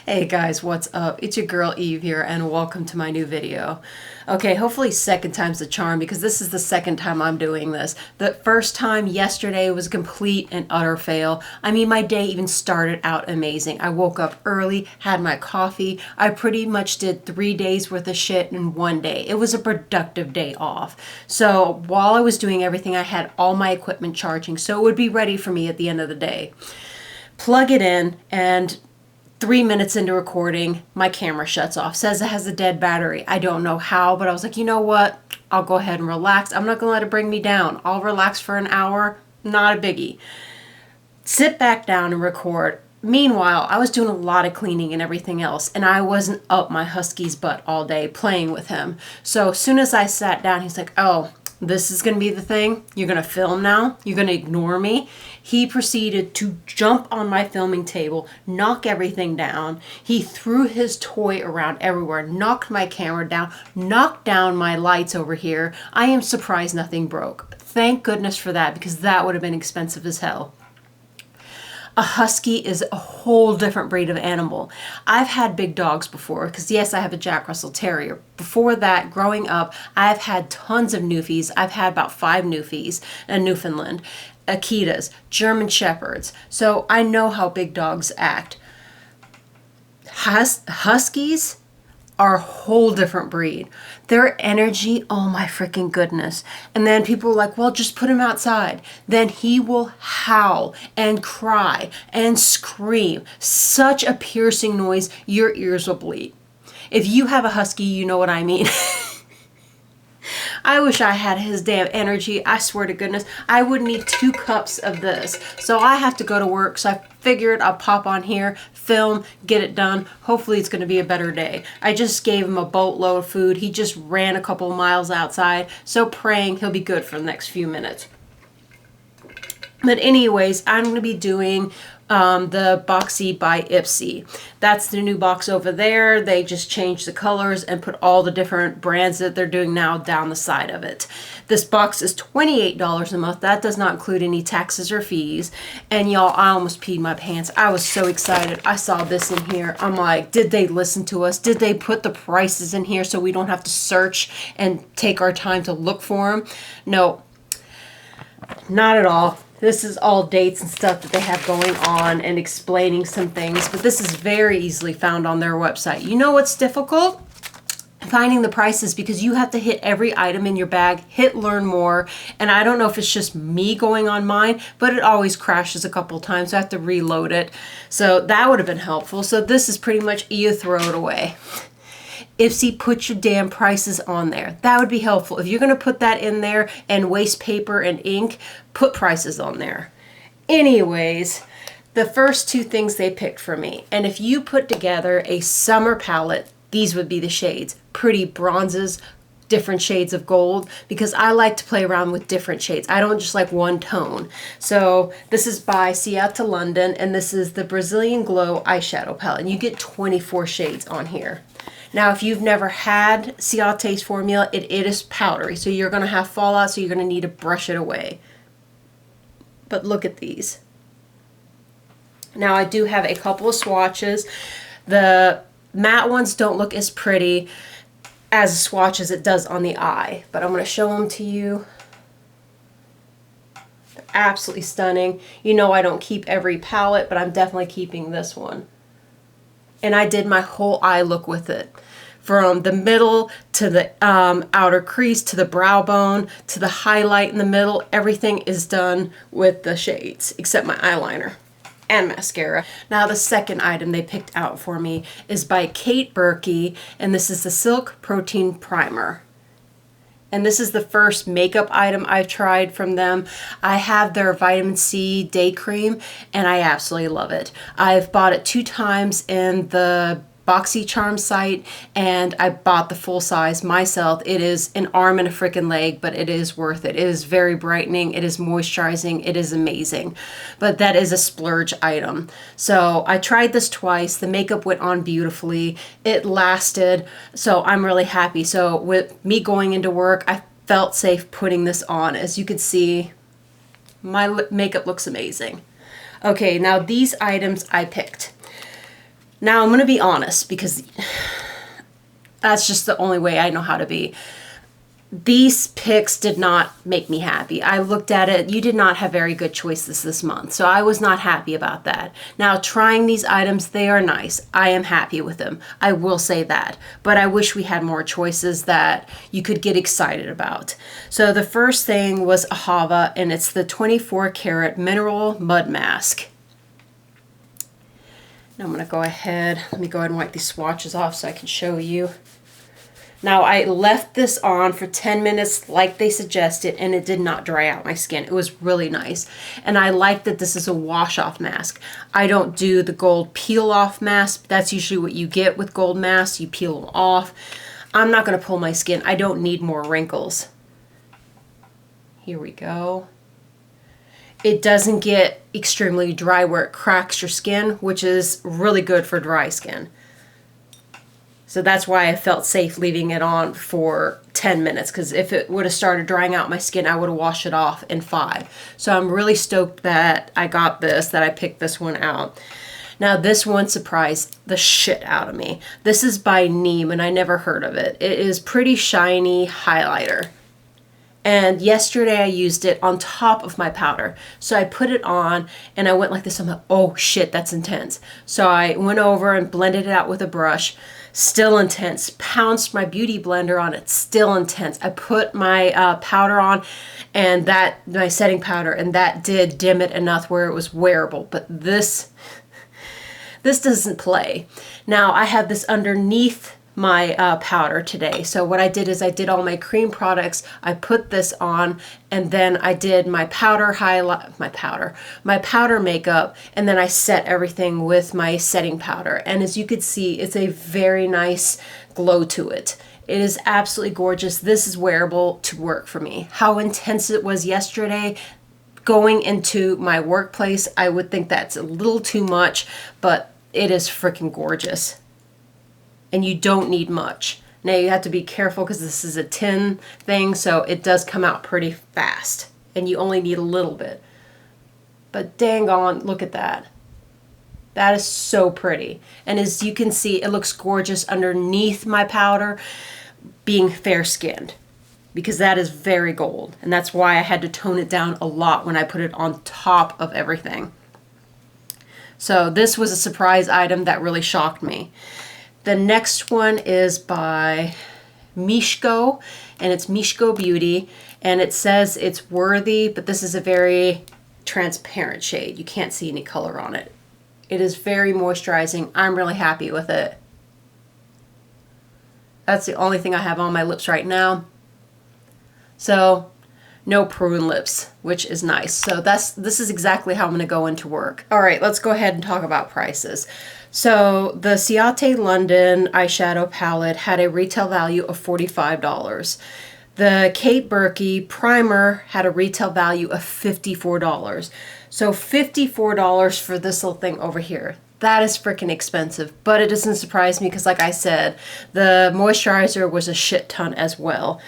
Hey guys, what's up? It's your girl Eve here and welcome to my new video. Okay, hopefully second time's the charm because this is the second time I'm doing this. The first time yesterday was a complete and utter fail. I mean, my day even started out amazing. I woke up early, had my coffee. I pretty much did 3 days worth of shit in one day. It was a productive day off. So while I was doing everything, I had all my equipment charging so it would be ready for me at the end of the day. Plug it in and 3 minutes into recording, my camera shuts off. Says it has a dead battery. I don't know how, but I was like, you know what? I'll go ahead and relax. I'm not going to let it bring me down. I'll relax for an hour. Not a biggie. Sit back down and record. Meanwhile, I was doing a lot of cleaning and everything else, and I wasn't up my husky's butt all day playing with him. So as soon as I sat down, he's like, oh, this is going to be the thing? You're going to film now? You're going to ignore me? He proceeded to jump on my filming table, knock everything down. He threw his toy around everywhere, knocked my camera down, knocked down my lights over here. I am surprised nothing broke. Thank goodness for that, because that would have been expensive as hell. A husky is a whole different breed of animal. I've had big dogs before because yes, I have a Jack Russell Terrier. Before that, growing up, I've had tons of Newfies. I've had about 5 Newfies in Newfoundland, Akitas, German Shepherds. So I know how big dogs act. Huskies are a whole different breed. Their energy, oh my freaking goodness. And then people are like, well, just put him outside. Then he will howl and cry and scream. Such a piercing noise, your ears will bleed. If you have a husky, you know what I mean. I wish I had his damn energy. I swear to goodness, I would need 2 cups of this. So I have to go to work. So I figured I'll pop on here, film, get it done. Hopefully it's going to be a better day. I just gave him a boatload of food. He just ran a couple of miles outside. So praying he'll be good for the next few minutes. But anyways, I'm going to be doing the Boxy by Ipsy. That's the new box over there. They just changed the colors and put all the different brands that they're doing now down the side of it. This box is $28 a month. That does not include any taxes or fees. And y'all, I almost peed my pants. I was so excited. I saw this in here. I'm like, did they listen to us? Did they put the prices in here so we don't have to search and take our time to look for them? No, not at all. This is all dates and stuff that they have going on and explaining some things, but this is very easily found on their website. You know what's difficult? Finding the prices, because you have to hit every item in your bag, hit learn more, and I don't know if it's just me going on mine, but it always crashes a couple times, so I have to reload it. So that would have been helpful. So this is pretty much you throw it away. Ipsy, put your damn prices on there. That would be helpful. If you're going to put that in there and waste paper and ink, put prices on there. Anyways, the first 2 things they picked for me. And if you put together a summer palette, these would be the shades. Pretty bronzes, different shades of gold, because I like to play around with different shades. I don't just like one tone. So this is by Seattle London, and this is the Brazilian Glow eyeshadow palette. And you get 24 shades on here. Now, if you've never had Ciate's formula, it is powdery, so you're going to have fallout, so you're going to need to brush it away. But look at these. Now, I do have a couple of swatches. The matte ones don't look as pretty as a swatch as it does on the eye, but I'm going to show them to you. They're absolutely stunning. You know I don't keep every palette, but I'm definitely keeping this one. And I did my whole eye look with it. From the middle to the outer crease to the brow bone to the highlight in the middle, everything is done with the shades except my eyeliner and mascara. Now the second item they picked out for me is by Kate Berkey, and this is the Silk Protein Primer. And this is the first makeup item I've tried from them. I have their vitamin C day cream, and I absolutely love it. I've bought it 2 times in the Boxycharm site, and I bought the full size myself. It is an arm and a freaking leg, but it is worth it. It is very brightening. It is moisturizing. It is amazing. But that is a splurge item. So I tried this twice. The makeup went on beautifully. It lasted. So I'm really happy. So with me going into work, I felt safe putting this on. As you can see, my makeup looks amazing. Okay, now these items I picked. Now I'm going to be honest because that's just the only way I know how to be. These picks did not make me happy. I looked at it. You did not have very good choices this month. So I was not happy about that. Now, trying these items, they are nice. I am happy with them. I will say that. But I wish we had more choices that you could get excited about. So the first thing was a Hava, and it's the 24 karat mineral mud mask. Now I'm going to go ahead. Let me go ahead and wipe these swatches off so I can show you. Now, I left this on for 10 minutes like they suggested, and it did not dry out my skin. It was really nice. And I like that this is a wash-off mask. I don't do the gold peel-off mask. That's usually what you get with gold masks. You peel them off. I'm not going to pull my skin. I don't need more wrinkles. Here we go. It doesn't get extremely dry where it cracks your skin, which is really good for dry skin. So that's why I felt safe leaving it on for 10 minutes, because if it would have started drying out my skin, I would have washed it off in 5. So I'm really stoked that I got this, that I picked this one out. Now this one surprised the shit out of me. This is by Neem, and I never heard of it. It is pretty shiny highlighter. And yesterday I used it on top of my powder. So I put it on and I went like this. I'm like, oh shit, that's intense. So I went over and blended it out with a brush. Still intense. Pounced my beauty blender on it. Still intense. I put my powder on, and my setting powder, and that did dim it enough where it was wearable. But this doesn't play. Now I have this underneath my powder today. So what I did is I did all my cream products. I put this on, and then I did my powder my powder makeup, and then I set everything with my setting powder. And as you could see, it's a very nice glow to it. It is absolutely gorgeous. This is wearable to work for me. How intense it was yesterday, going into my workplace, I would think that's a little too much, but it is freaking gorgeous. And you don't need much. Now you have to be careful because this is a tin thing, so it does come out pretty fast. And you only need a little bit. But dang on, look at that. That is so pretty. And as you can see, it looks gorgeous underneath my powder, being fair-skinned. Because that is very gold. And that's why I had to tone it down a lot when I put it on top of everything. So this was a surprise item that really shocked me. The next one is by Mishko, and it's Mishko Beauty, and it says it's worthy, but this is a very transparent shade. You can't see any color on it. It is very moisturizing. I'm really happy with it. That's the only thing I have on my lips right now. So no prune lips, which is nice. So this is exactly how I'm going to go into work. All right, let's go ahead and talk about prices. So the Ciate London eyeshadow palette had a retail value of $45. The Kate Berkey primer had a retail value of $54. So $54 for this little thing over here. That is freaking expensive, but it doesn't surprise me because, like I said, the moisturizer was a shit ton as well.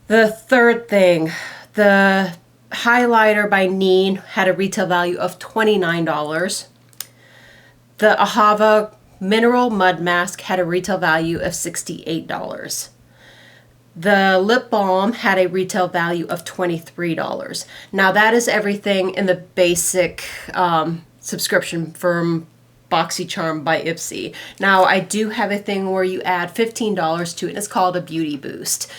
The third thing, the highlighter by Neen had a retail value of $29. The Ahava Mineral Mud Mask had a retail value of $68. The lip balm had a retail value of $23. Now that is everything in the basic subscription from Boxycharm by Ipsy. Now I do have a thing where you add $15 to it, and it's called a Beauty Boost.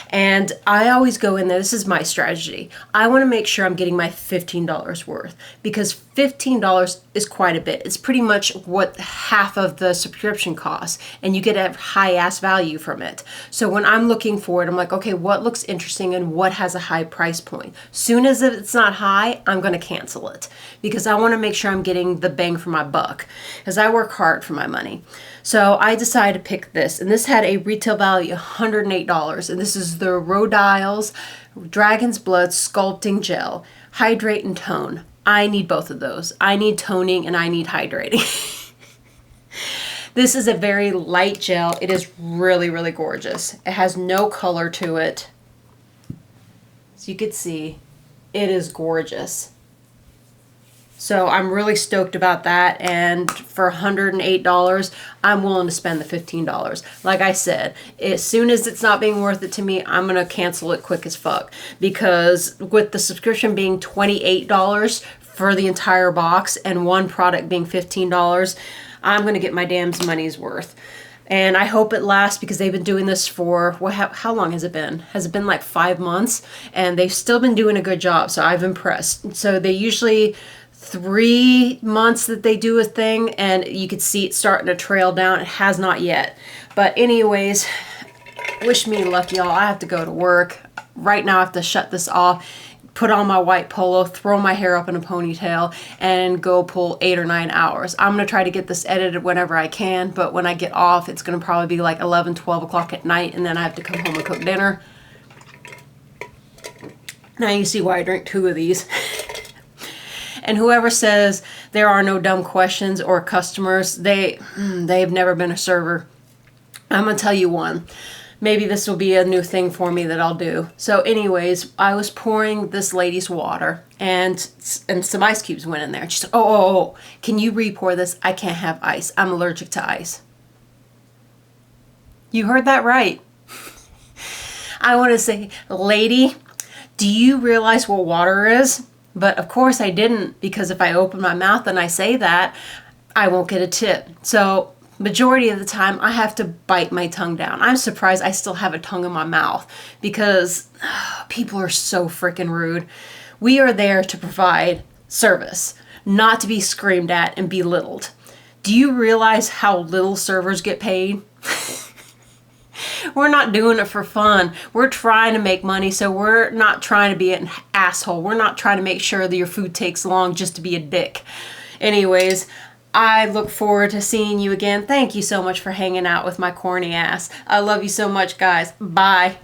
And I always go in there, this is my strategy. I want to make sure I'm getting my $15 worth, because $15 is quite a bit. It's pretty much what half of the subscription costs, and you get a high ass value from it. So when I'm looking for it, I'm like, okay, what looks interesting and what has a high price point? Soon as it's not high, I'm going to cancel it, because I want to make sure I'm getting the bang for my buck, because I work hard for my money. So I decided to pick this, and this had a retail value of $108, and this is the Rodials Dragon's Blood Sculpting Gel. Hydrate and tone. I need both of those. I need toning and I need hydrating. This is a very light gel. It is really, really gorgeous. It has no color to it. As you can see, it is gorgeous. So I'm really stoked about that. And for $108, I'm willing to spend the $15. Like I said, as soon as it's not being worth it to me, I'm going to cancel it quick as fuck. Because with the subscription being $28 for the entire box and one product being $15, I'm going to get my damn money's worth. And I hope it lasts, because they've been doing this for, how long has it been? Has it been like 5 months? And they've still been doing a good job, so I've impressed. So they usually 3 months that they do a thing, and you could see it starting to trail down. It has not yet. But anyways, wish me luck, y'all. I have to go to work. Right now I have to shut this off, put on my white polo, throw my hair up in a ponytail, and go pull 8 or 9 hours. I'm going to try to get this edited whenever I can, but when I get off, it's going to probably be like 11, 12 o'clock at night, and then I have to come home and cook dinner. Now you see why I drink 2 of these. And whoever says there are no dumb questions or customers, they've never been a server. I'm going to tell you one. Maybe this will be a new thing for me that I'll do. So anyways, I was pouring this lady's water, and some ice cubes went in there. And she said, oh, can you re-pour this? I can't have ice. I'm allergic to ice. You heard that right. I want to say, lady, do you realize what water is? But of course I didn't, because if I open my mouth and I say that, I won't get a tip. So majority of the time I have to bite my tongue down. I'm surprised I still have a tongue in my mouth, because people are so freaking rude. We are there to provide service, not to be screamed at and belittled. Do you realize how little servers get paid? We're not doing it for fun. We're trying to make money, so we're not trying to be an asshole. We're not trying to make sure that your food takes long just to be a dick. Anyways, I look forward to seeing you again. Thank you so much for hanging out with my corny ass. I love you so much, guys. Bye.